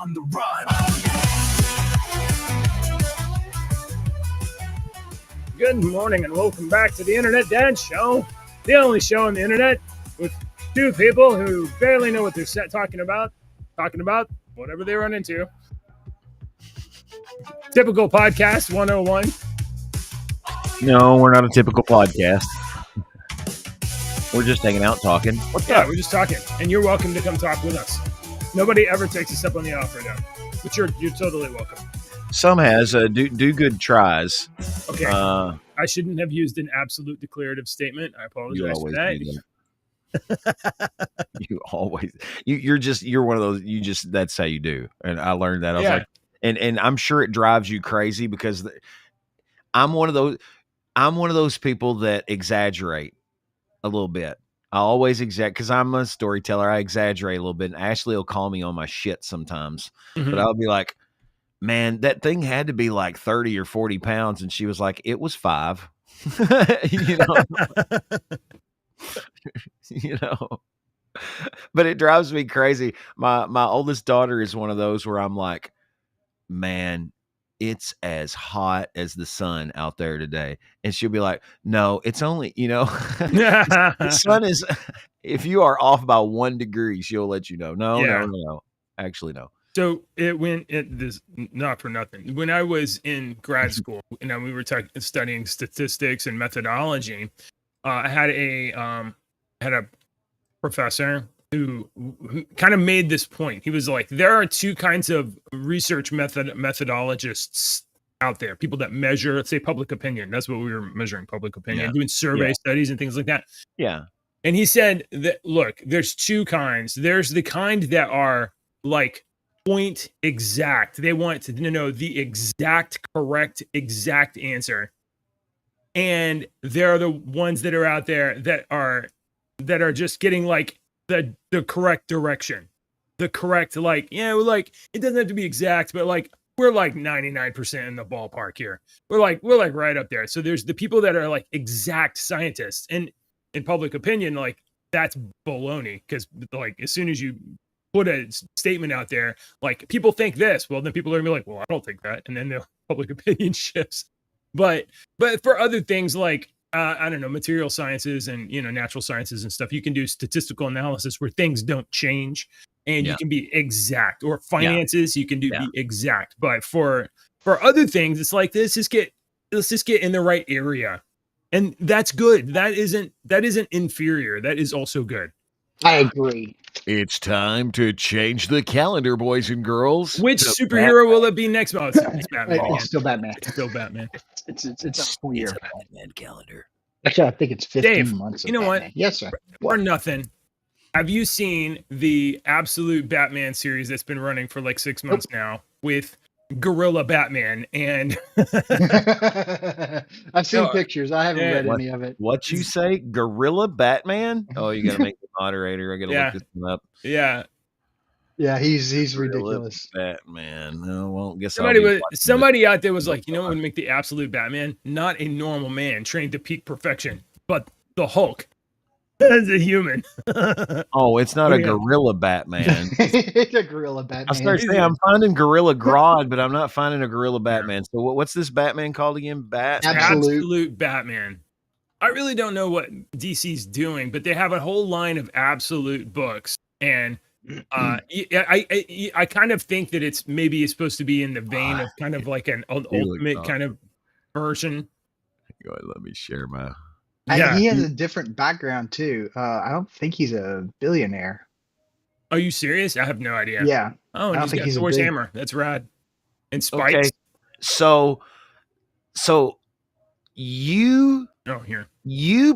on the run. Good morning and welcome back to the Internet Dad Show, the only show on the internet with two people who barely know what they're talking about whatever they run into. Typical podcast 101. No, we're not a typical podcast. We're just hanging out talking. What's up? We're just talking, and you're welcome to come talk with us. Nobody ever takes us up on the offer now, but you're totally welcome. Some has do good tries. Okay, I shouldn't have used an absolute declarative statement. I apologize for that. You're one of those. That's how you do. And I learned that. I was like, and I'm sure it drives you crazy because I'm one of those people that exaggerate a little bit. I always because I'm a storyteller. I exaggerate a little bit. And Ashley will call me on my shit sometimes, but I'll be like, man, that thing had to be like 30 or 40 pounds. And she was like, it was 5, but it drives me crazy. My oldest daughter is one of those where I'm like, man, it's as hot as the sun out there today. And she'll be like, no, it's only, the sun is, if you are off by 1 degree, she'll let you know. No, actually, no. So this not for nothing. When I was in grad school, we were studying statistics and methodology. I had a professor who kind of made this point. He was like, there are two kinds of research methodologists out there. People that measure, let's say, public opinion. That's what we were measuring, public opinion, doing survey studies and things like that. Yeah. And he said that, look, there's two kinds. There's the kind that are like point exact. They want to know the correct answer. And there are the ones that are out there that are just getting like the correct direction, the correct, it doesn't have to be exact, but like we're like 99% in the ballpark here. We're like right up there. So there's the people that are like exact scientists, and in public opinion, like that's baloney, because like as soon as you put a statement out there, like people think this, well then people are gonna be like, well, I don't think that, and then the public opinion shifts. But for other things like I don't know, material sciences and natural sciences and stuff, you can do statistical analysis where things don't change, and you can be exact. Or finances, you can be exact. But for other things, it's like let's just get in the right area, and that's good. That isn't inferior. That is also good. I agree. It's time to change the calendar, boys and girls. Which superhero will it be next month? It's Batman. It's still Batman. It's still Batman. It's a full year. It's a Batman calendar. Actually, I think it's 15 Dave, months. You know Batman. what? Yes, sir. Or nothing. Have you seen the absolute Batman series that's been running for like 6 months now with Gorilla Batman? And I've seen pictures. I haven't read any of it. What you say? Gorilla Batman? Oh, you gotta make the moderator. I gotta look this one up. Yeah, he's ridiculous. Batman. No, well, guess somebody out there was like, what would make the absolute Batman? Not a normal man trained to peak perfection, but the Hulk as a human. Oh, it's not a gorilla Batman. It's a gorilla Batman. I started saying I'm finding Gorilla Grodd, but I'm not finding a gorilla Batman. So what's this Batman called again? Absolute Batman. I really don't know what DC's doing, but they have a whole line of absolute books, and I kind of think that it's supposed to be in the vein of kind of like an ultimate kind of version. Go ahead, let me share my. He has a different background too. I don't think he's a billionaire. Are you serious? I have no idea. Yeah. Oh, and he's got Thor's hammer. That's rad. And spikes. Okay. So you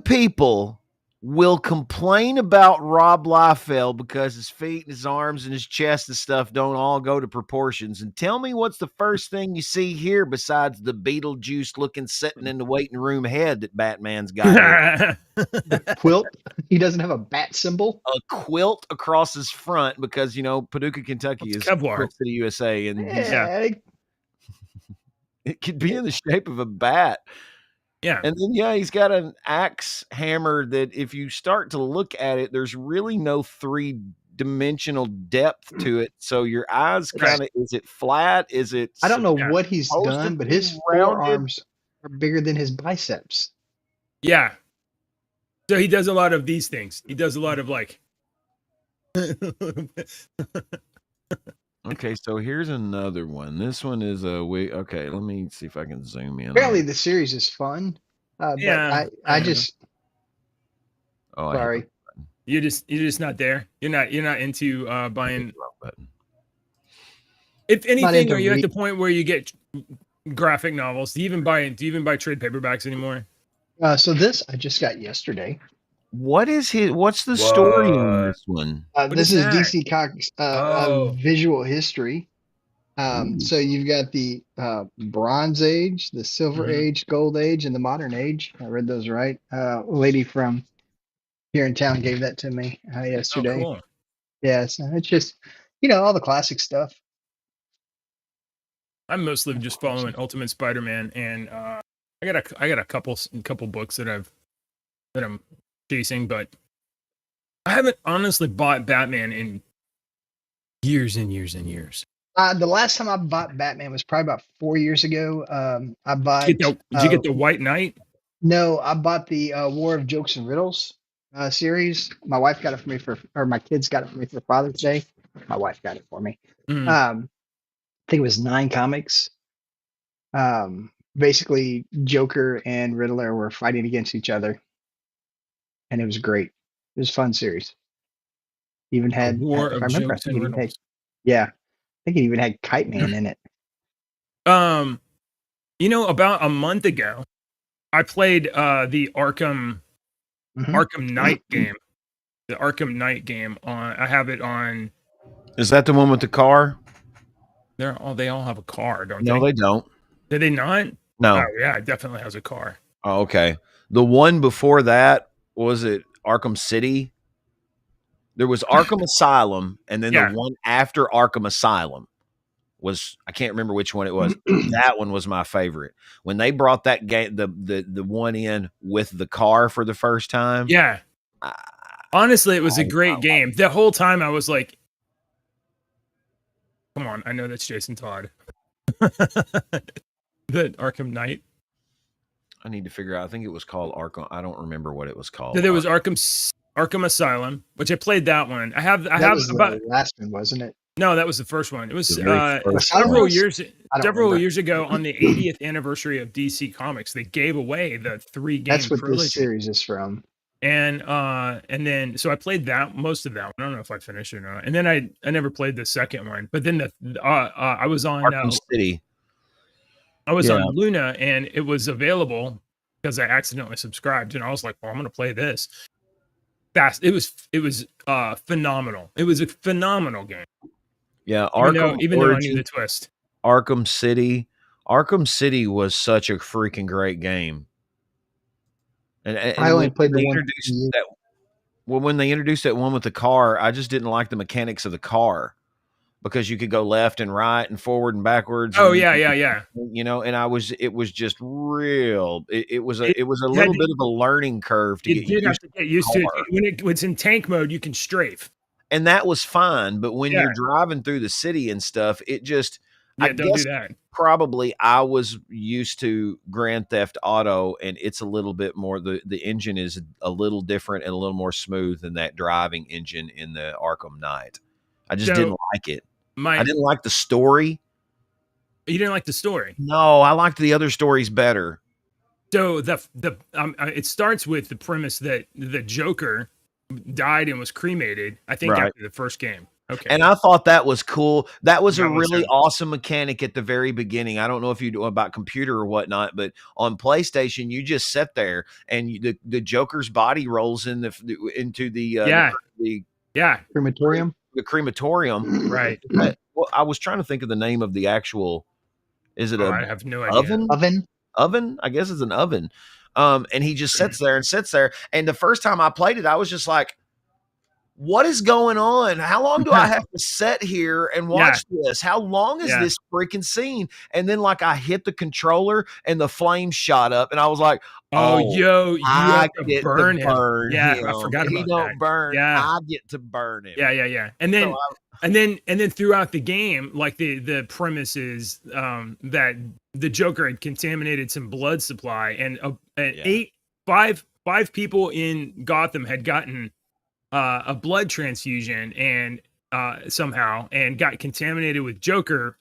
people will complain about Rob Liefeld because his feet and his arms and his chest and stuff don't all go to proportions. And tell me what's the first thing you see here besides the Beetlejuice looking sitting in the waiting room head that Batman's got? The quilt. He doesn't have a bat symbol. A quilt across his front because, Paducah, Kentucky is Kevlar City, USA. And it could be in the shape of a bat. Yeah. And then, he's got an axe hammer that if you start to look at it, there's really no 3 dimensional depth to it. So your eyes kind of, is it flat? Is it? I don't know Yeah. what he's supposed to done, but be his rounded? forearms are bigger than his biceps. Yeah. So he does a lot of these things. He does a lot of like. Okay, so here's another one. This one is a okay, let me see if I can zoom in. Apparently, the series is fun, Yeah, but I just Oh, sorry. you're just not there. You're not into buying. Button. If anything, into are you at the point where you get graphic novels? Do you even buy trade paperbacks anymore? So this I just got yesterday. What's the story on this one? This is that? DC Comics visual history. So you've got the Bronze Age, the Silver Age, Gold Age, and the Modern Age. I read those right. A lady from here in town gave that to me yesterday. Oh, cool. Yeah, so it's just all the classic stuff. I'm mostly just following Ultimate Spider-Man, and I got a couple books that I'm chasing, but I haven't honestly bought Batman in years and years and years. The last time I bought Batman was probably about 4 years ago. I bought. Did you get the White Knight? No, I bought the War of Jokes and Riddles series. My wife got it for me or my kids got it for me for Father's Day. My wife got it for me. I think it was 9 comics. Basically, Joker and Riddler were fighting against each other, and it was great. It was a fun series. Even had, War if of I remember, Jokes and Riddles. I think it even had Kite Man in it. About a month ago, I played the Arkham Knight game. The Arkham Knight game I have it on. Is that the one with the car? They all have a car, don't they? No, they don't. Did they not? No. Oh, yeah, it definitely has a car. Oh, okay. The one before that, was it Arkham City? There was Arkham Asylum, and then the one after Arkham Asylum was, I can't remember which one it was. That one was my favorite. When they brought that game, the one in with the car for the first time. Yeah. Honestly, it was a great game. The whole time I was like, come on, I know that's Jason Todd. The Arkham Knight. I need to figure out. I think it was called Arkham. I don't remember what it was called. So there was Arkham Asylum, which I played that one. I have was about the last one, wasn't it? No, that was the first one. It was several years ago on the 80th anniversary of DC Comics. They gave away the 3-game That's what trilogy. This series is from. And then so I played most of that one. I don't know if I finished it or not. And then I never played the second one. But then I was on Arkham City. I was on Luna, and it was available because I accidentally subscribed, and I was like, well, I'm going to play this. Fast. It was phenomenal. It was a phenomenal game. Yeah, even though I knew the twist. Arkham City. Arkham City was such a freaking great game. And I only played the one. When they introduced that one with the car, I just didn't like the mechanics of the car, because you could go left and right and forward and backwards. Oh, and, yeah. And it was just real. It was a little bit of a learning curve to get used to it. When it's in tank mode, you can strafe. And that was fine. But when you're driving through the city and stuff, it just, I don't guess do that. Probably I was used to Grand Theft Auto, and it's a little bit more, the engine is a little different and a little more smooth than that driving engine in the Arkham Knight. I just didn't like it. I didn't like the story. You didn't like the story? No, I liked the other stories better. So it starts with the premise that the Joker died and was cremated, I think, after the first game. Okay. And I thought that was cool. That was a really awesome mechanic at the very beginning. I don't know if you know about computer or whatnot, but on PlayStation, you just sit there and the Joker's body rolls into the crematorium. The crematorium, right? Well, I was trying to think of the name of the actual. Is it I have no idea. Oven? I guess it's an oven. And he just sits there. And the first time I played it, I was just like, what is going on? How long do I have to sit here and watch this? How long is this freaking scene? And then like I hit the controller and the flame shot up and I was like, yo, you have to get burn to him. burn Yeah, him. I forgot about he don't that. burn. Yeah. I get to burn him. Yeah. And then and then throughout the game, like the premise is that the Joker had contaminated some blood supply, and five people in Gotham had gotten a blood transfusion and somehow and got contaminated with Joker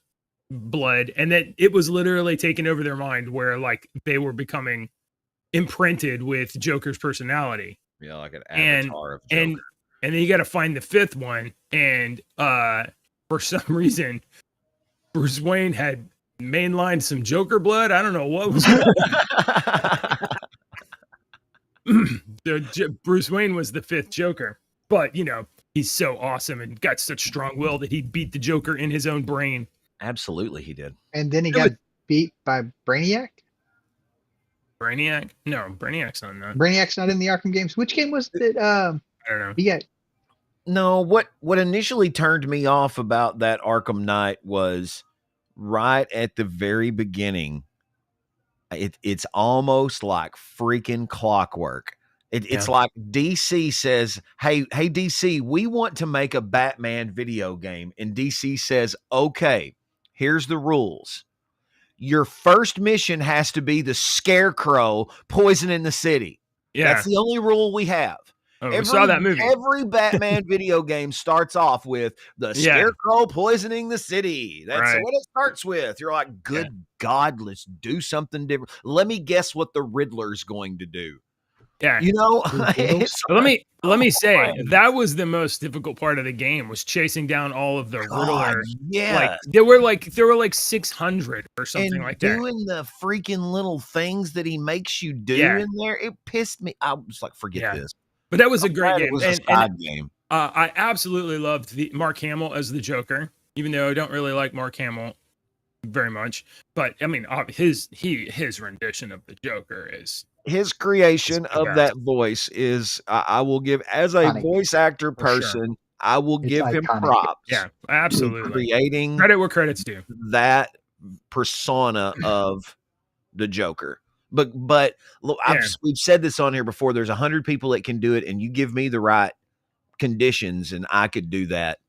blood, and that it was literally taking over their mind, where like they were becoming imprinted with Joker's personality. Yeah, like an avatar of Joker. And then you got to find the fifth one, and for some reason, Bruce Wayne had mainlined some Joker blood. I don't know what was going on. Bruce Wayne was the fifth Joker, but you know, he's so awesome and got such strong will that he beat the Joker in his own brain. Absolutely, he did. And then he got beat by Brainiac. Brainiac? No, Brainiac's not in that. Brainiac's not in the Arkham games. Which game was it? I don't know. Yeah. No, what initially turned me off about that Arkham Knight was right at the very beginning. It's almost like freaking clockwork. It's like DC says, hey DC, we want to make a Batman video game. And DC says, okay, here's the rules. Your first mission has to be the Scarecrow poisoning the city. Yeah. That's the only rule we have. We saw that movie. Every Batman video game starts off with the Scarecrow poisoning the city. That's what it starts with. You're like, good God, let's do something different. Let me guess what the Riddler's going to do. Yeah. You know, let me say that was the most difficult part of the game, was chasing down all of the Riddler. Yeah. Like there were like 600 or something like that. Doing the freaking little things that he makes you do in there, it pissed me. I was like, forget this. But that was a great game. It was a side game. I absolutely loved the Mark Hamill as the Joker, even though I don't really like Mark Hamill very much. But I mean, his rendition of the Joker is his creation of that voice is. I will give, as a voice actor person, I will give him props. Yeah, absolutely. Creating credit where credit's due. That persona of the Joker. But look, we've said this on here before. There's 100 people that can do it, and you give me the right conditions, and I could do that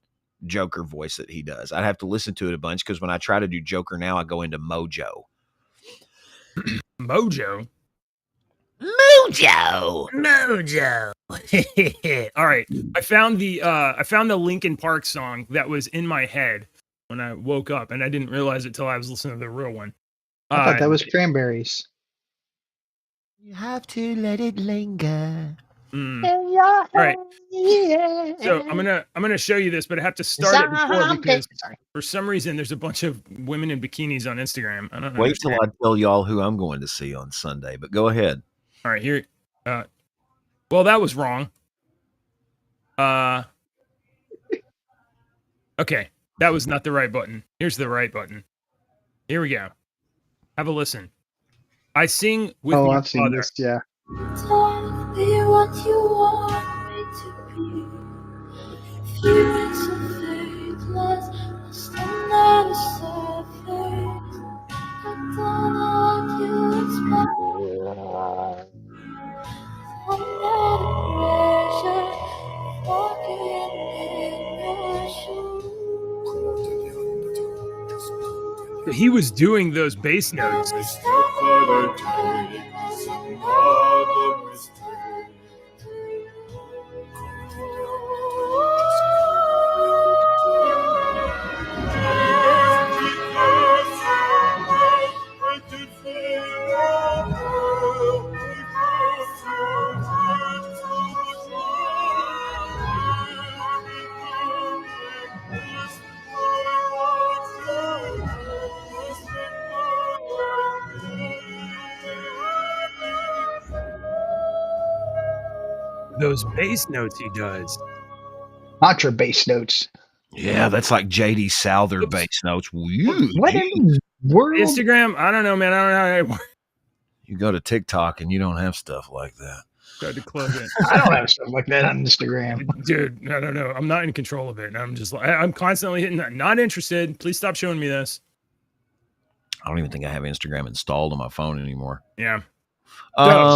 Joker voice that he does. I'd have to listen to it a bunch, because when I try to do Joker now, I go into Mojo. Mojo. All right, I found the Linkin Park song that was in my head when I woke up, and I didn't realize it till I was listening to the real one. I thought that was Cranberries. You have to let it linger. All right. So I'm gonna show you this, but I have to start it before, because for some reason there's a bunch of women in bikinis on Instagram. I don't know. Wait till I tell y'all who I'm going to see on Sunday, but go ahead. All right, here. Well, that was wrong. Okay, that was not the right button. Here's the right button. Here we go. Have a listen. I sing with your I've seen this, yeah. Tell me what you want me to be. Feelings so faithless, lost under the surface. I don't know what you expect. Under the pressure, walking in your shoes. He was doing those bass notes. Those bass notes he does. Contra bass notes. Yeah, that's like JD Souther bass notes. What in the world? Instagram? I don't know, man. I don't know how it works. You go to TikTok and you don't have stuff like that. Tried to close it. I don't have stuff like that on Instagram. Dude, I don't know. I'm not in control of it. I'm just like, I'm constantly hitting that. Not interested. Please stop showing me this. I don't even think I have Instagram installed on my phone anymore. Yeah.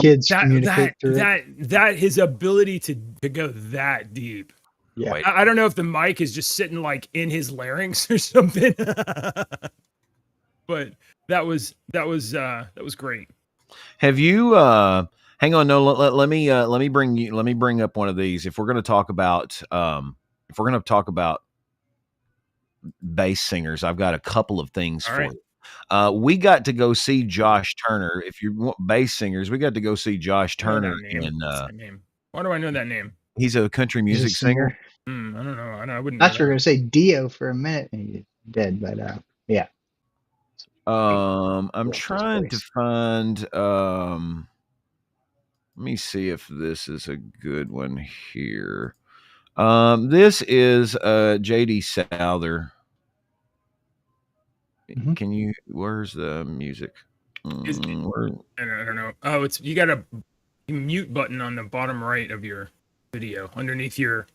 Kids communicate through it. That his ability to go that deep. Yeah. Wait. I don't know if the mic is just sitting like in his larynx or something. But that was great. Have you hang on, no, let me bring up one of these. If we're going to talk about bass singers, I've got a couple of things All for right. you. We got to go see Josh Turner. If you want bass singers, we got to go see Josh Turner. What's that name? Why do I know that name? He's a country He's a music singer. I don't know. I wouldn't. I thought you were going to say Dio for a minute and he's dead, but yeah. I'm trying to find. Let me see if this is a good one here. This is JD Souther. Mhm. Can you? Where's the music? I don't know. Oh, it's you got a mute button on the bottom right of your video underneath your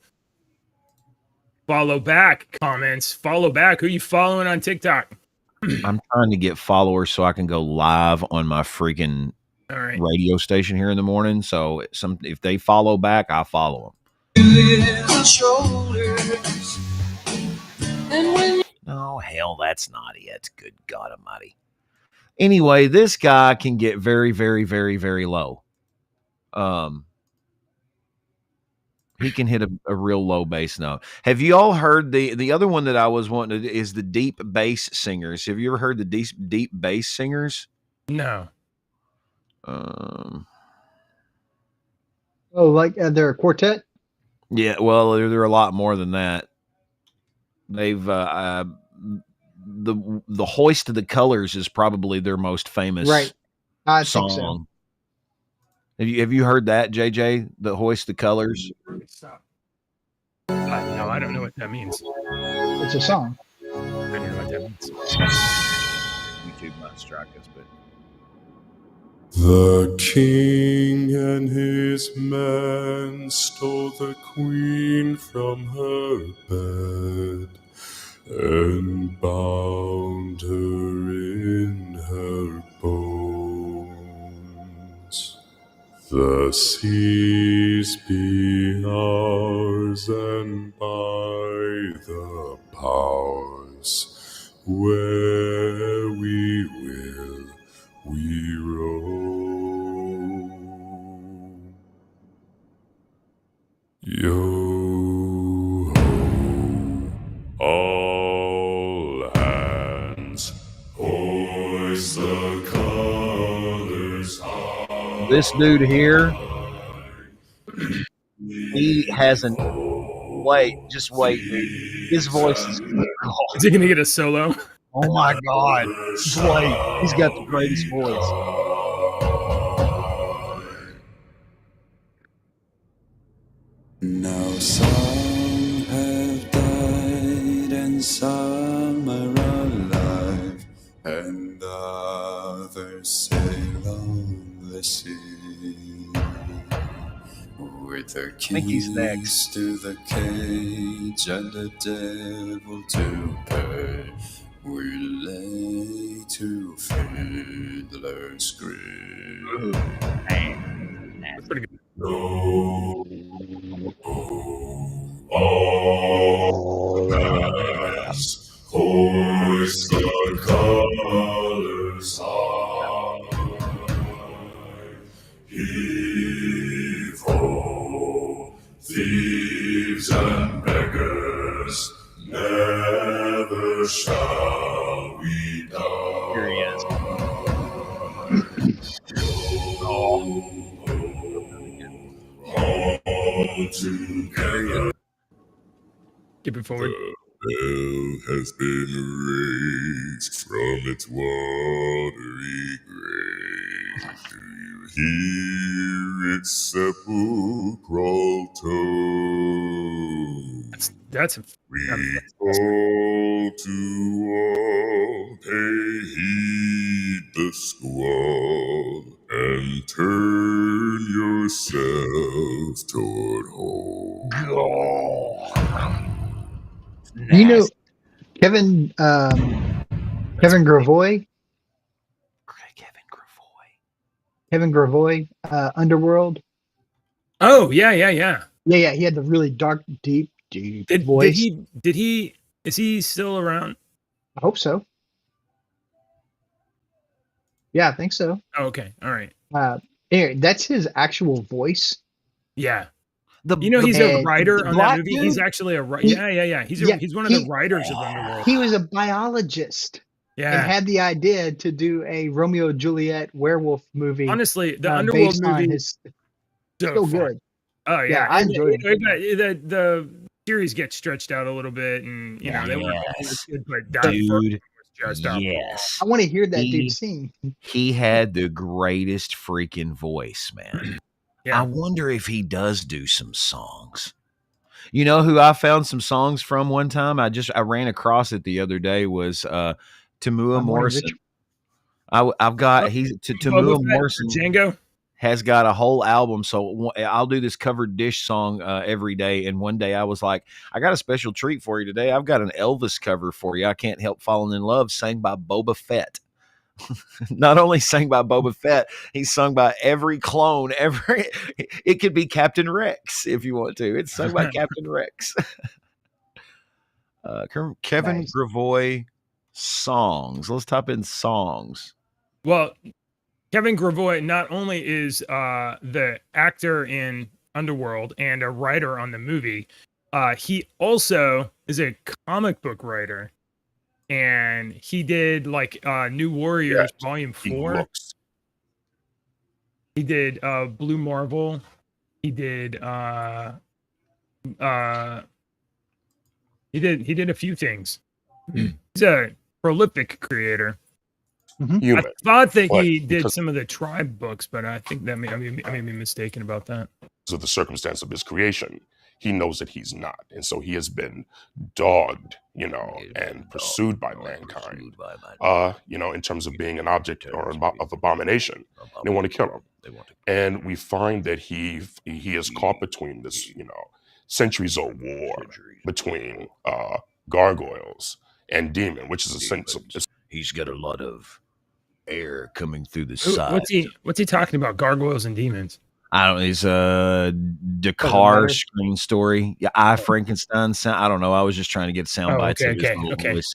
follow back comments. Follow back. Who are you following on TikTok? I'm trying to get followers so I can go live on my freaking All right. radio station here in the morning. So if they follow back, I follow them. Oh, hell, that's not it. Good God Almighty. Anyway, this guy can get very, very, very, very low. He can hit a real low bass note. Have you all heard the other one that I was wanting to is the deep bass singers? Have you ever heard the deep bass singers? No. Oh, like they're a quartet? Yeah, well, they're a lot more than that. They've the Hoist of the Colors is probably their most famous I song. think so. Have you heard that, JJ? The Hoist the Colors? Stop. No, I don't know what that means. It's a song. I don't know what that means. YouTube might strike us, but the king and his men stole the queen from her bed and bound her in her bones. The seas be ours, and by the powers where we will we roam. Yo ho, all hands, hoist the colors high. this dude here, he has an just wait, dude. His voice is Is he gonna get a solo? oh my God. Just wait. He's got the greatest voice. Now some have died and some are alive, and others sail on the sea. With their keys to the cage and the devil to pay, we lay to fiddler's grave. That's pretty good. No, all hands, hoist the colors high. Heave ho, thieves and beggars, never shall we die. Here he is. All together. Keep it forward. The bell has been raised from its watery grave. Do you hear its sepulchral tone? That's We call to all, pay heed the squall, and turn yourself toward home. You know, Kevin Kevin Gravois, Kevin Gravois, Underworld. Oh, yeah. Yeah, he had the really dark, deep Did voice. he is he still around? I hope so. Yeah, I think so. Oh, okay. All right. Anyway, that's his actual voice. Yeah. The You know, he's a writer the on that black movie. dude, He's actually a he- yeah. He's yeah, he's one of the writers of Underworld. he was a biologist and Yeah. had the idea to do a Romeo and Juliet werewolf movie Honestly, the Underworld based on movie his. so So fun. good. Oh yeah, Yeah, I and enjoyed you know, the series gets stretched out a little bit, and you know they weren't always good, but that first one dude, was just out. yes, I want to hear that He- dude sing. he had the greatest freaking voice, man. Yeah. I wonder if he does do some songs. You know who I found some songs from one time? I ran across it the other day was Tamua I'm wondering Morrison. which- I've got Oh, Tamua Boba Fett or Morrison Django. has got a whole album. So I'll do this covered dish song every day. And one day I was like, I got a special treat for you today. I've got an Elvis cover for you. I Can't Help Falling in Love, sang by Boba Fett. Not only sang by Boba Fett, he's sung by every clone. It could be Captain Rex if you want to. It's sung by Captain Rex. Kevin Nice. Gravois songs. Let's type in songs. Well, Kevin Gravois not only is the actor in Underworld and a writer on the movie, he also is a comic book writer, and he did like New Warriors Volume 4. He did Blue Marvel. He did he did a few things. He's a prolific creator. Human. I thought that But he did because- some of the Tribe books, but I think that I may be mistaken about that. of the circumstance of his creation, he knows that he's not. And so he has been dogged, and pursued by mankind, in terms of being an object or of abomination. They want to kill him. And we find that he is caught between this, centuries-old war between gargoyles and demon, which is a sense of... He's got a lot of air coming through the Who- side. What's he talking about? Gargoyles and demons. I don't know. It's a Dakar matter. screen story. Yeah, I Frankenstein sound. I don't know. I was just trying to get sound Oh, bites of his little okay. voice.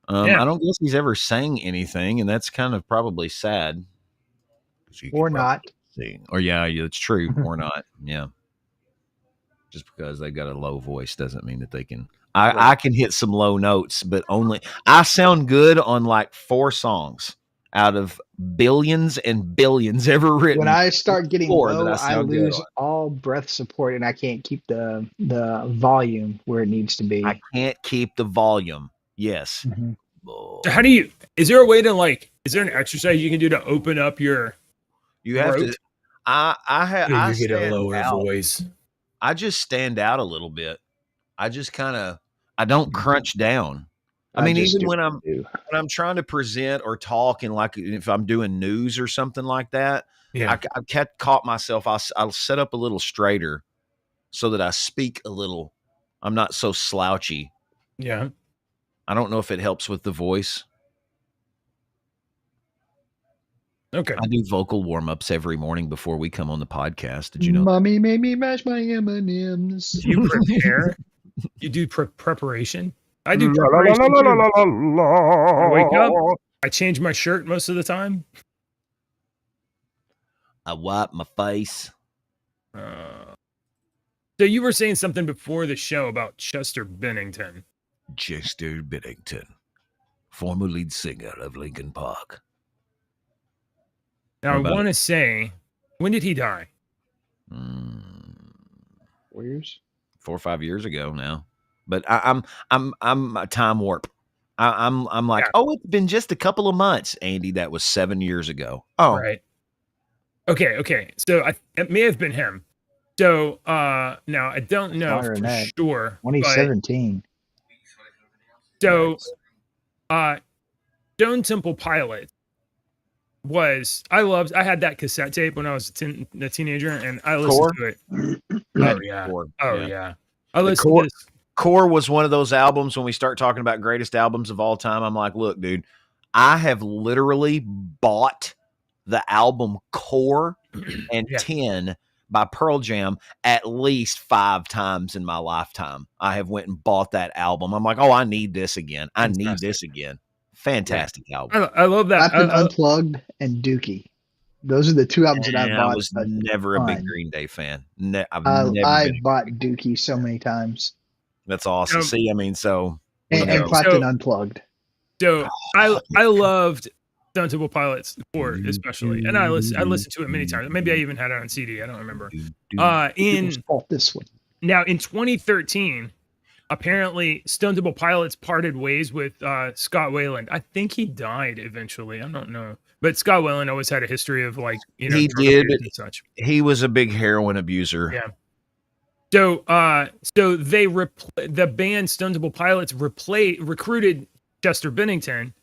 Yeah. I don't guess he's ever sang anything, and that's kind of probably sad. 'Cause you Or could not. probably sing. Or yeah, it's true. Or not. Yeah. Just because they've got a low voice doesn't mean that they can. I can hit some low notes, but only I sound good on like 4 songs out of billions and billions ever written. When I start getting Four that low, I I sound good lose on. all breath support, and I can't keep the volume where it needs to be. I can't keep the volume. Yes. Mhm. Oh. So how do you? Is there a way to is there an exercise you can do to open up your? You have throat? to. I stand out. voice. I just stand out a little bit. I just kind of. I don't crunch down. I mean, just even do when what I do. I'm trying to present or talk, and like if I'm doing news or something like that, Yeah. I've caught myself. I'll set up a little straighter so that I speak a little. I'm not so slouchy. Yeah. I don't know if it helps with the voice. Okay. I do vocal warm ups every morning before we come on the podcast. Did you know? Mommy made me mash my M&Ms. Do you prepare? You do preparation? I do preparation too. I wake up. I change my shirt most of the time. I wipe my face. So you were saying something before the show about Chester Bennington. Chester Bennington, former lead singer of Linkin Park. Now I What about want to say, when did he die? 4 years. 4 or 5 years ago now. But I'm a time warp. I'm like, Yeah. oh, it's been just a couple of months, Andy. That was 7 years ago. Oh, Right. Okay. So it may have been him. So now I don't know Longer for than that. sure. but- 2017. So Stone Temple Pilots I had that cassette tape when I was a teenager, and I listened Core? to it. Had Oh yeah. Core, Oh yeah. yeah. I The listened to this. Core was one of those albums when we start talking about greatest albums of all time. I'm like, look, dude, I have literally bought the album Core and Yeah. 10 by Pearl Jam at least 5 times in my lifetime. I have went and bought that album. I'm like, oh, I need this again. I need Fantastic. this again. Fantastic album. I love that. Clapton Unplugged and Dookie. Those are the two albums that I And I bought. was never a big Green Day fan. I've never I been. bought Dookie so many times. That's awesome. See, I mean, so And Clapton Unplugged. So I loved Stone Temple Pilots Core especially, and I listened to it many times. Maybe I even had it on CD. I don't remember. This one. Now in 2013, apparently Stone Temple Pilots parted ways with Scott Weiland. I think he died eventually. I don't know, but Scott Weiland always had a history of he did and such. He was a big heroin abuser. Yeah. So the band Stone Temple Pilots recruited Chester Bennington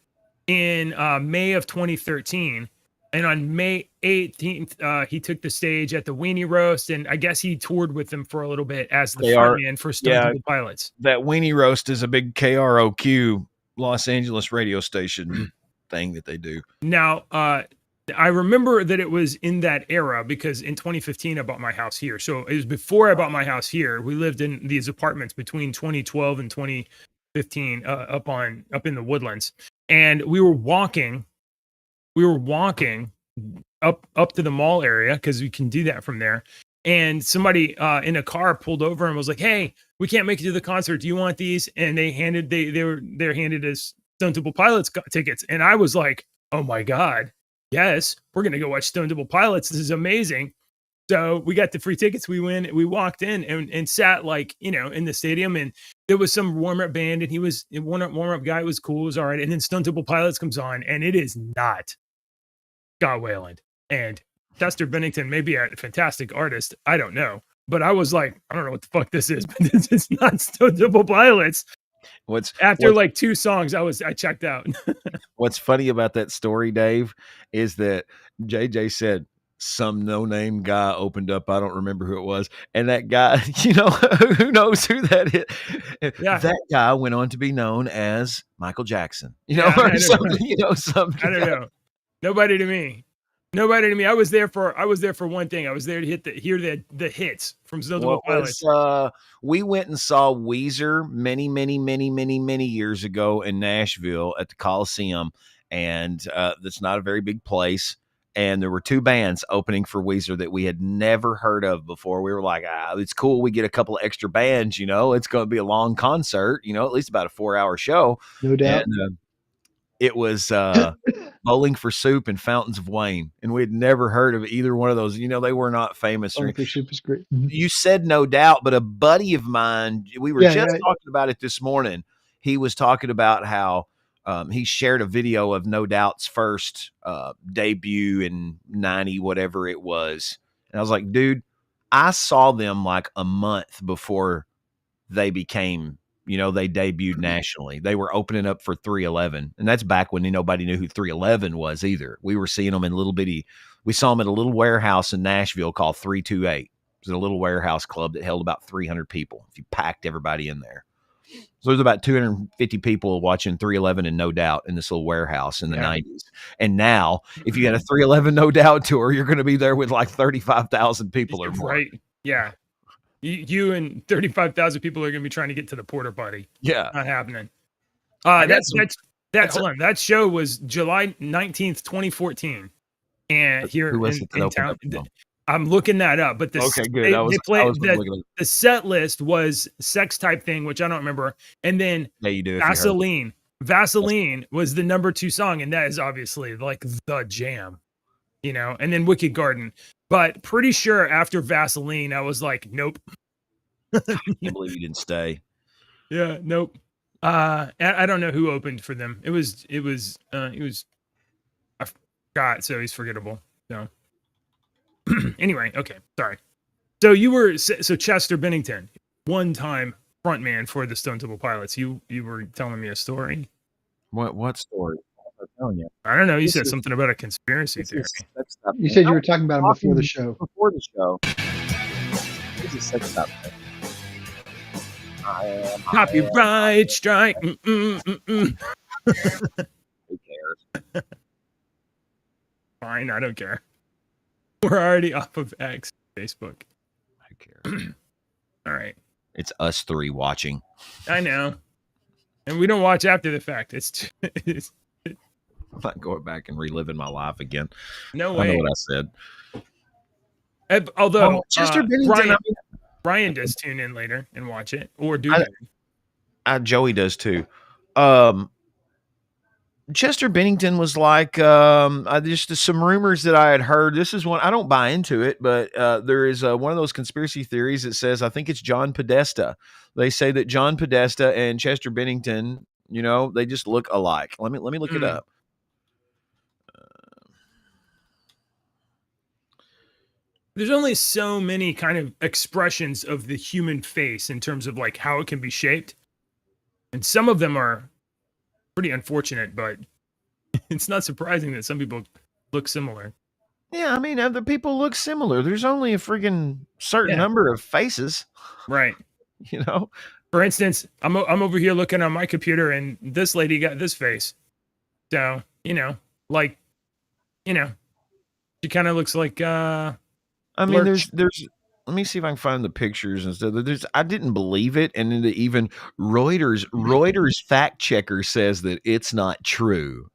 in May of 2013, and on May 18th, he took the stage at the Weenie Roast, and I guess he toured with them for a little bit as the frontman for Stone Temple Pilots. That Weenie Roast is a big KROQ Los Angeles radio station thing that they do. Now, I remember that it was in that era because in 2015 I bought my house here. So it was before I bought my house here. We lived in these apartments between 2012 and 2015 up in the Woodlands, and we were walking up to the mall area because we can do that from there. And somebody in a car pulled over and was like, "Hey, we can't make it to the concert. Do you want these?" And they handed us Stone Temple Pilots tickets, and I was like, "Oh my god, yes, we're gonna go watch Stone Temple Pilots. This is amazing." So we got the free tickets. We walked in and sat in the stadium, and there was some warm-up band, and he was warm-up guy. It was cool. It was all right. And then Stone Temple Pilots comes on, and it is not Scott Weiland. And Chester Bennington may be a fantastic artist. I don't know. But I was like, I don't know what the fuck this is, but this is not Stone Temple Pilots. After like 2 songs, I checked out. What's funny about that story, Dave, is that JJ said some no-name guy opened up. I don't remember who it was. And that guy, who knows who that is? Yeah. That guy went on to be known as Michael Jackson. Or something, I don't know. Nobody to me. I was there for one thing. I was there to hear the hits from Stone Temple Pilots. We went and saw Weezer many years ago in Nashville at the Coliseum, and that's not a very big place. And there were 2 bands opening for Weezer that we had never heard of before. We were like, it's cool. We get a couple of extra bands, it's going to be a long concert, at least about a 4-hour show. No doubt. And, it was Bowling for Soup and Fountains of Wayne, and we had never heard of either one of those. They were not famous. Bowling for Soup is great. You said No Doubt, but a buddy of mine, we were talking about it this morning. He was talking about how he shared a video of No Doubt's first debut in 90, whatever it was. And I was like, dude, I saw them like a month before they became they debuted nationally. They were opening up for 311, and that's back when nobody knew who 311 was either. We were seeing them in we saw them at a little warehouse in Nashville called 328. It was a little warehouse club that held about 300 people. If you packed everybody in there. So there's about 250 people watching 311 and No Doubt in this little warehouse in the 90s. And now, if you had a 311 No Doubt tour, you're going to be there with like 35,000 people or more. Right. Yeah. You and 35,000 people are going to be trying to get to the porta potty. Yeah. Not happening. That show was July 19th, 2014 and here in town. I'm looking that up, but the set list was Sex Type Thing, which I don't remember. And then Vaseline. Vaseline was the number 2 song, and that is obviously like the jam, and then Wicked Garden. But pretty sure after Vaseline, I was like, nope. I can't believe you didn't stay. Yeah, nope. I don't know who opened for them. It was I forgot, so he's forgettable. So anyway, okay, sorry. So Chester Bennington, one-time frontman for the Stone Temple Pilots. You were telling me a story. What story? telling you. I don't know. You This said is- something about a conspiracy theory. Sex stop. You said you were talking about him before the show. Before the show. This is sex stop. Copyright strike. Who cares? Fine, I don't care. We're already off of X, Facebook. Who cares? All right. It's us three watching. I know. And we don't watch after the fact. It's I'm not going back and reliving my life again. no I way. know what I said. Although Chester Bennington, Brian does tune in later and watch it, or do Joey does too. Chester Bennington was like, just some rumors that I had heard. This is one I don't buy into it, but there is one of those conspiracy theories that says I think it's John Podesta. They say that John Podesta and Chester Bennington, they just look alike. Let me look it up. There's only so many kind of expressions of the human face in terms of like how it can be shaped, and some of them are pretty unfortunate, but it's not surprising that some people look similar. Yeah, I mean, the people look similar. There's only a friggin' certain number of faces, right? For instance, I'm over here looking on my computer, and this lady got this face, so she kind of looks like. I mean, there's. Let me see if I can find the pictures and stuff. I didn't believe it, and then even Reuters fact checker says that it's not true.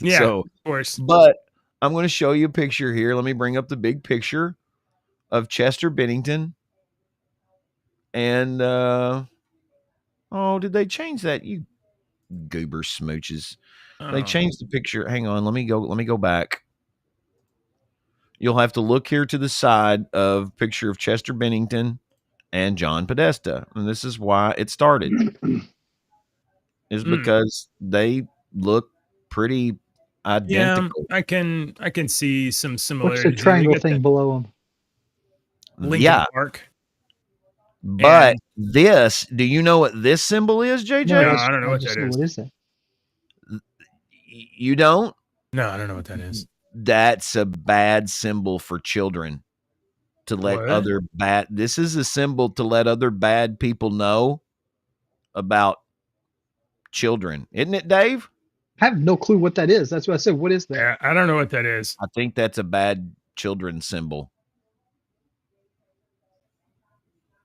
Yeah, so, of course. But I'm going to show you a picture here. Let me bring up the big picture of Chester Bennington. And did they change that? You goober smooches. They changed the picture. Hang on, let me go back. You'll have to look here to the side of picture of Chester Bennington and John Podesta. And this is why it started. Is because they look pretty identical. Yeah, I can see some similarities. What's the triangle thing below them? Linkin Park. But do you know what this symbol is, JJ? No, I don't know what that is. What is that? You don't? No, I don't know what that is. That's a bad symbol for children to let this is a symbol to let other bad people know about children. Isn't it, Dave? I have no clue what that is. That's what I said. What is that? Yeah, I don't know what that is. I think that's a bad children symbol.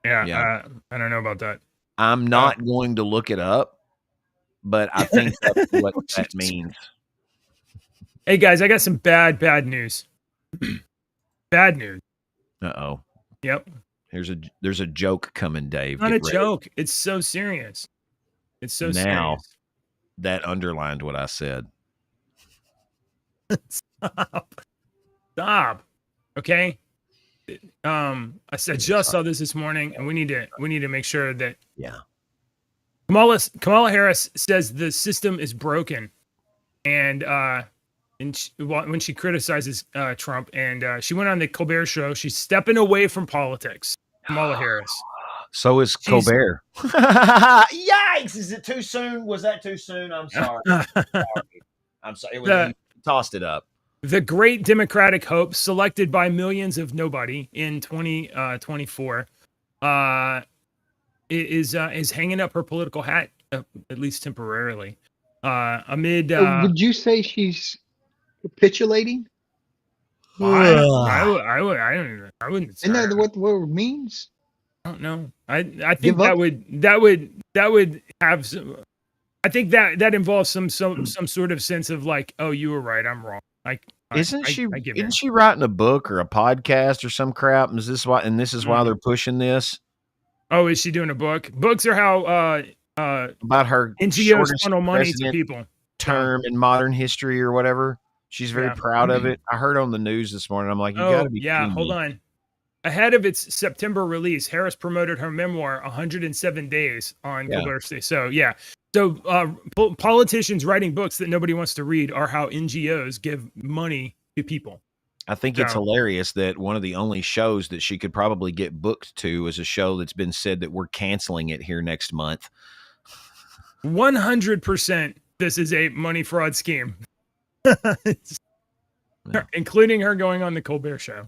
Yeah. I don't know about that. I'm not going to look it up, but I think that's what that means. Hey guys, I got some bad news. Bad news. Uh-oh. Yep. There's a joke coming, Dave. Not a joke. It's so serious. It's so serious. That underlined what I said. Stop. Okay. I just saw this morning, and we need to make sure that Kamala Harris says the system is broken, and when she criticizes Trump, and she went on the Colbert Show, she's stepping away from politics. Kamala Harris. So is Colbert. Yikes! Is it too soon? Was that too soon? I'm sorry. I'm sorry. You tossed it up. The great Democratic hope, selected by millions of nobody in 2024, is hanging up her political hat, at least temporarily. Amid, would you say she's capitulating? I wouldn't. Isn't that what the word means? I don't know. I think that would have some. I think that involves some sort of sense of like, oh, you were right, I'm wrong. Isn't she writing a book or a podcast or some crap? Is this why? And this is why they're pushing this. Oh, is she doing a book? Books are how about her NGOs funnel money to people. Term in modern history or whatever. She's very proud of it. I heard on the news this morning. I'm like, you got to be. Yeah, hold on. Ahead of its September release, Harris promoted her memoir 107 Days on Colbert's Day. So, yeah. So politicians writing books that nobody wants to read are how NGOs give money to people. I think it's hilarious that one of the only shows that she could probably get booked to is a show that's been said that we're canceling it here next month. 100% this is a money fraud scheme, including her going on the Colbert Show.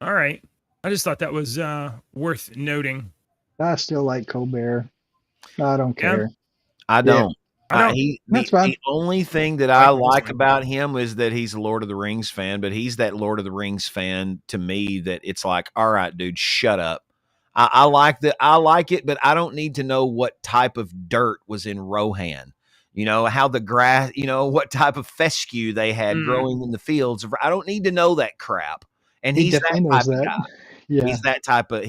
All right. I just thought that was worth noting. I still like Colbert. I don't Yeah. care. I don't. I don't. That's fine. The only thing that I That's like fine. about him is that he's a Lord of the Rings fan, but he's that Lord of the Rings fan to me that it's like, all right, dude, shut up. I like it, but I don't need to know what type of dirt was in Rohan. You know, how the grass, you know, what type of fescue they had growing in the fields. I don't need to know that crap. And He he's that definitely type knows of that. guy. Yeah. He's that type of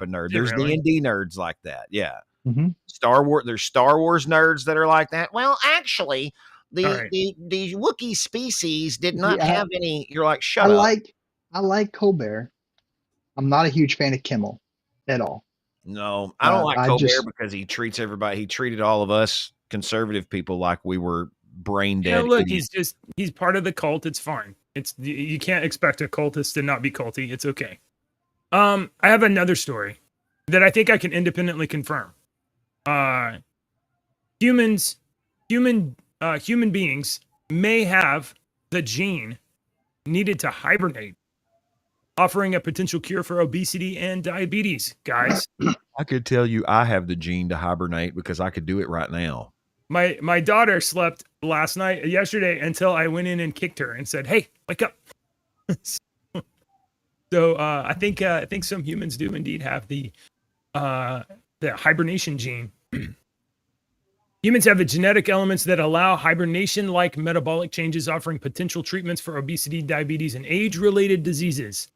nerd. Is it There's really? D&D nerds like that. Yeah. Mm-hmm. There's Star Wars nerds that are like that. Well, actually, All the Wookiee species did not Yeah, have any. You're like, I shut up. like Colbert. I'm not a huge fan of Kimmel at all. No, I don't like I Colbert just- because he treats everybody. He treated all of us conservative people like we were brain Yeah, dead. look, idiots. he's part of the cult. It's fine. You can't expect a cultist to not be culty. It's okay. I have another story that I think I can independently confirm. Human beings may have the gene needed to hibernate, offering a potential cure for obesity and diabetes. Guys, I could tell you I have the gene to hibernate because I could do it right now. my daughter slept yesterday until I went in and kicked her and said, "Hey, wake up." So I think some humans do indeed have the hibernation gene. Humans have the genetic elements that allow hibernation-like metabolic changes, offering potential treatments for obesity, diabetes, and age-related diseases.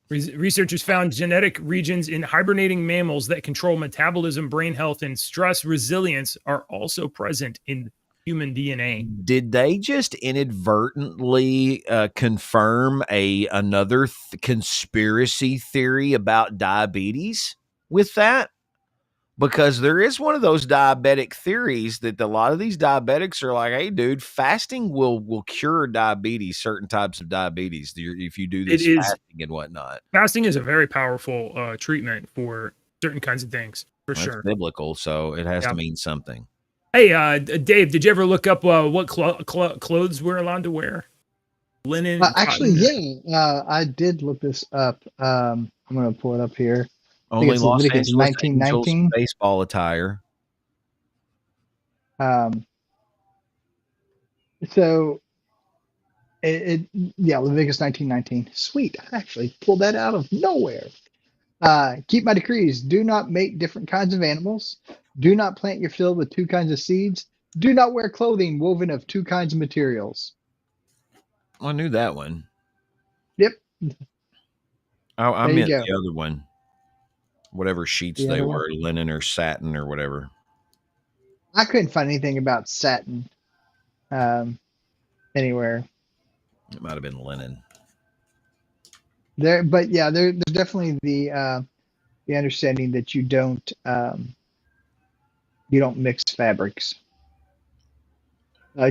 Researchers found genetic regions in hibernating mammals that control metabolism, brain health, and stress resilience are also present in human DNA. Did they just inadvertently confirm another conspiracy theory about diabetes with that? Because there is one of those diabetic theories that a lot of these diabetics are like, hey, dude, fasting will cure diabetes, certain types of diabetes, if you do this fasting and whatnot. Fasting is a very powerful treatment for certain kinds of things, for Well, sure. it's biblical, so it has to mean something. Hey, Dave, did you ever look up what clothes we're allowed to wear? Linen? Actually, yeah, I did look this up. I'm going to pull it up here. Only it's Los Leviticus Angeles 19:19. Angels baseball attire. So Leviticus 19:19. Sweet, I actually pulled that out of nowhere. Keep my decrees. Do not make different kinds of animals. Do not plant your field with two kinds of seeds. Do not wear clothing woven of two kinds of materials. I knew that one. Yep. I There you meant go. the other one. Whatever sheets The they other were, linen or satin or whatever. I couldn't find anything about satin anywhere. It might have been linen. But yeah, there's definitely the understanding that you don't mix fabrics.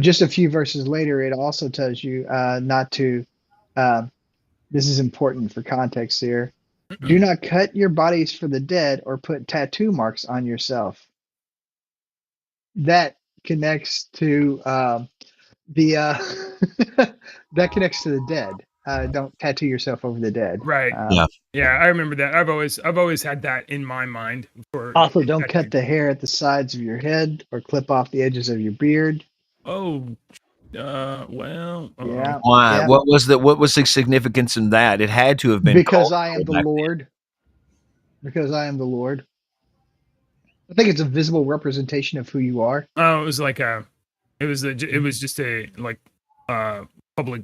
Just a few verses later, it also tells you not to. This is important for context here. Do not cut your bodies for the dead or put tattoo marks on yourself. That connects to that connects to the dead. Don't tattoo yourself over the dead. Right. Yeah, I remember that. I've always had that in my mind. Also, don't cut the hair at the sides of your head or clip off the edges of your beard. Oh, well. Yeah. Why? Yeah. What was the significance in that? It had to have been because I am the back Lord. Because I am the Lord. I think it's a visible representation of who you are. Oh, it was just a public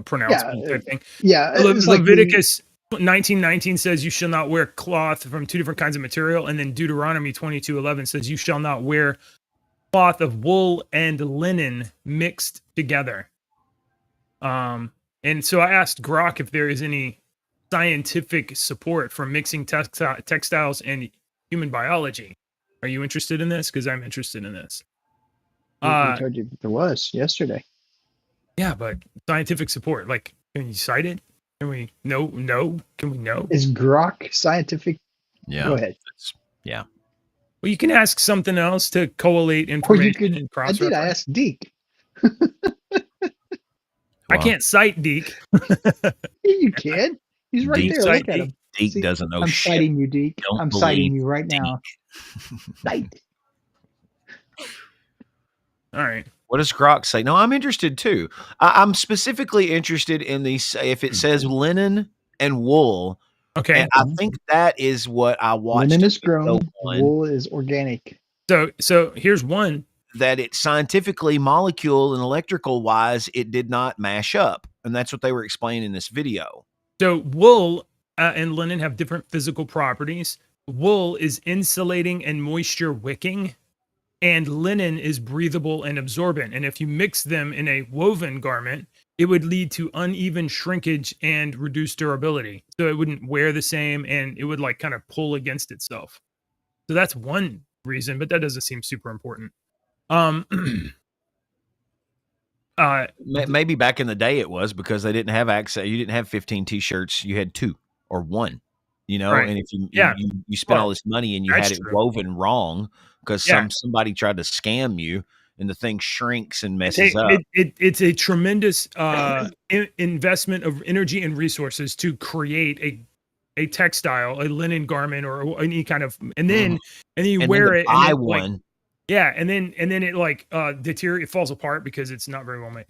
pronouncement type thing. Yeah, Leviticus 19:19 says you shall not wear cloth from two different kinds of material, and then Deuteronomy 22:11 says you shall not wear cloth of wool and linen mixed together. And so I asked Grok if there is any scientific support for mixing textiles and human biology. Are you interested in this? Because I'm interested in this. I told you there was yesterday. Yeah, but scientific support, like, can you cite it? Can we no? Can we know? Is Grok scientific? Yeah. Go ahead. Yeah. Well, you can ask something else to collate Or information you could. and I did. I cross-reference. asked Deke. I Well, can't cite Deke. Yeah, you can. He's right Deke, there. Cite Look at Deke. him. Deke See, doesn't know I'm shit. citing you, Deke. Don't I'm believe citing you right Deke. now. Cite. All right. What does Grok say? No, I'm interested too. I'm specifically interested in these. If it says linen and wool, Okay. and I think that is what I watched. Linen a is video grown. on, Wool is organic. So here's one. that it scientifically, molecule and electrical wise, it did not mash up, and that's what they were explaining in this video. So wool and linen have different physical properties. Wool is insulating and moisture wicking, and linen is breathable and absorbent. And if you mix them in a woven garment, it would lead to uneven shrinkage and reduced durability. So it wouldn't wear the same, and it would like kind of pull against itself. So that's one reason, but that doesn't seem super important. Maybe back in the day it was because they didn't have access. You didn't have 15 t-shirts. You had 2 or 1, Right. and if you Yeah. spent all Well, this money and you that's had it true. woven wrong because Yeah. somebody tried to scam you and the thing shrinks and messes up. It's a tremendous investment of energy and resources to create a textile, a linen garment, or any kind of, and then you And wear then it, to and buy then like, one. yeah, and then it like deteriorates, it falls apart because it's not very well made.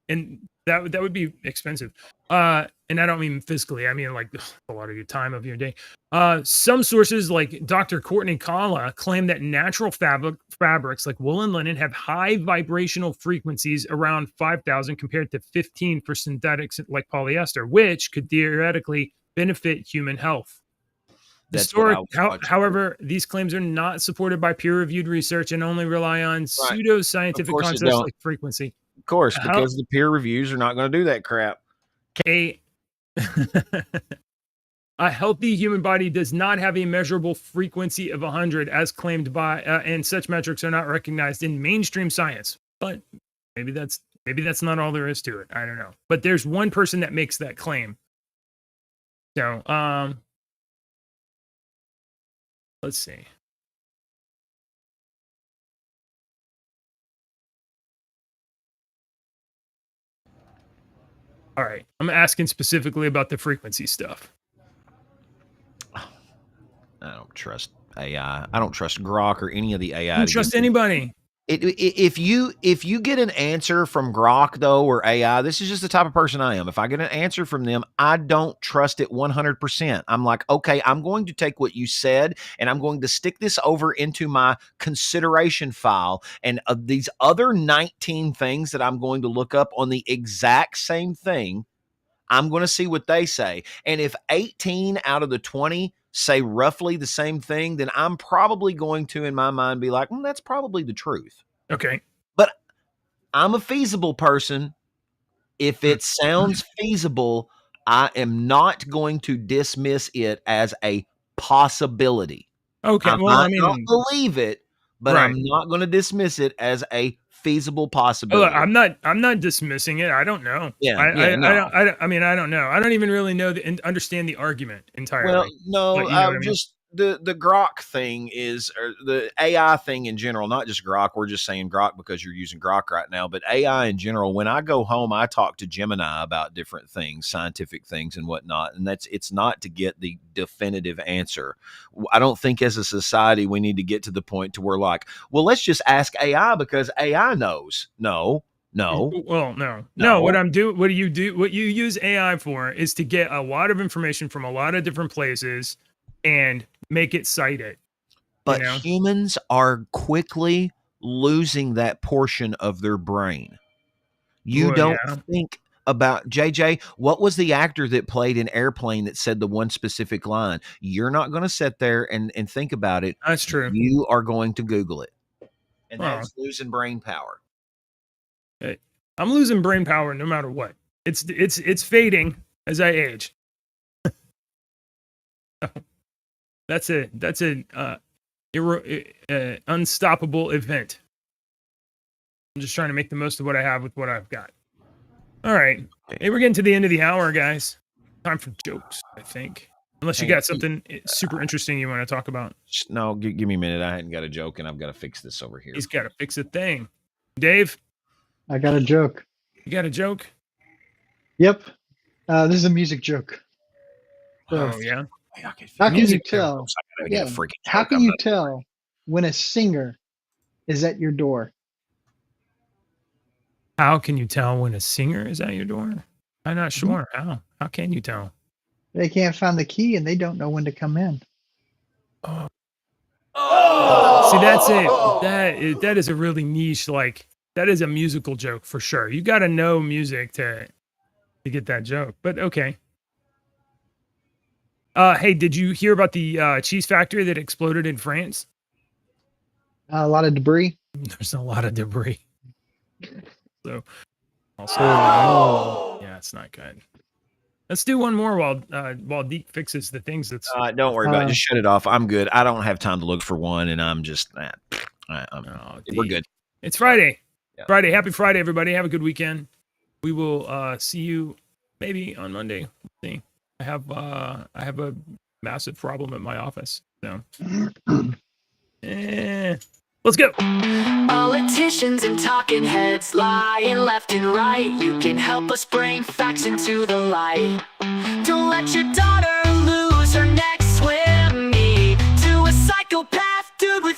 And that would be expensive. And I don't mean physically, I mean like a lot of your time of your day. Some sources like Dr. Courtney Kalla claim that natural fabrics like wool and linen have high vibrational frequencies around 5,000 compared to 15 for synthetics like polyester, which could theoretically benefit human health. That's what I was watching. However, these claims are not supported by peer-reviewed research and only rely on pseudo-scientific course they concepts don't. like frequency. Of course, How- because the peer reviews are not going to do that crap. A a healthy human body does not have a measurable frequency of 100 as claimed by and such metrics are not recognized in mainstream science. But maybe that's not all there is to it. I don't know. But there's one person that makes that claim. So, let's see. All right. I'm asking specifically about the frequency stuff. I don't trust AI. I don't trust Grok or any of the AI. I don't trust anybody. If you get an answer from Grok though or AI, this is just the type of person I am. If I get an answer from them, I don't trust it 100%. I'm like, okay, I'm going to take what you said and I'm going to stick this over into my consideration file. And of these other 19 things that I'm going to look up on the exact same thing, I'm going to see what they say. And if 18 out of the 20 say roughly the same thing, then I'm probably going to, in my mind, be like, that's probably the truth. Okay. But I'm a feasible person. If it sounds feasible, I am not going to dismiss it as a possibility. Okay. I Well, might I mean, not believe it, but right. I'm not going to dismiss it as a feasible Oh, possibility. look, I'm not dismissing it. I don't know. Yeah, I mean, I don't know. I don't even really know and understand the argument entirely. Well, no, But you know what I mean? just the Grok thing is, or the AI thing in general, not just Grok. We're just saying Grok because you're using Grok right now, but AI in general. When I go home, I talk to Gemini about different things, scientific things and whatnot, and it's not to get the definitive answer. I don't think as a society we need to get to the point to where like, well, let's just ask AI because AI knows. No. Well, no. What you use AI for is to get a lot of information from a lot of different places and make it cite it. But humans are quickly losing that portion of their brain. You don't think about JJ. What was the actor that played in Airplane that said the one specific line? You're not going to sit there and think about it. That's true. You are going to Google it. And that's losing brain power. I'm losing brain power no matter what. It's fading as I age. That's an unstoppable event. I'm just trying to make the most of what I have with what I've got. All right. Hey, we're getting to the end of the hour, guys. Time for jokes, I think. Unless you got something super interesting you want to talk about. No, give me a minute. I hadn't got a joke, and I've got to fix this over here. He's got to fix a thing. Dave, I got a joke. you got a joke? Yep. This is a music joke. So, Oh yeah. how can you Music tell? Yeah. How can you tell when a singer is at your door? How can you tell when a singer is at your door? I'm not sure. How? How can you tell? They can't find the key and they don't know when to come in. Oh. See, that's it. That is a really niche, like that is a musical joke for sure. You got to know music to get that joke. But okay. Hey, did you hear about the cheese factory that exploded in France? A lot of debris. There's a lot of debris. So, also, yeah, it's not good. Let's do one more while Deke fixes the things that's. Don't worry about it. Just shut it off. I'm good. I don't have time to look for one, and I'm just. We're good. It's Friday. Yeah. Friday. Happy Friday, everybody. Have a good weekend. We will see you maybe on Monday. Let's see. I have a massive problem at my office. So. Let's go. Politicians and talking heads lying left and right. You can help us bring facts into the light. Don't let your daughter lose her next with me to a psychopath dude with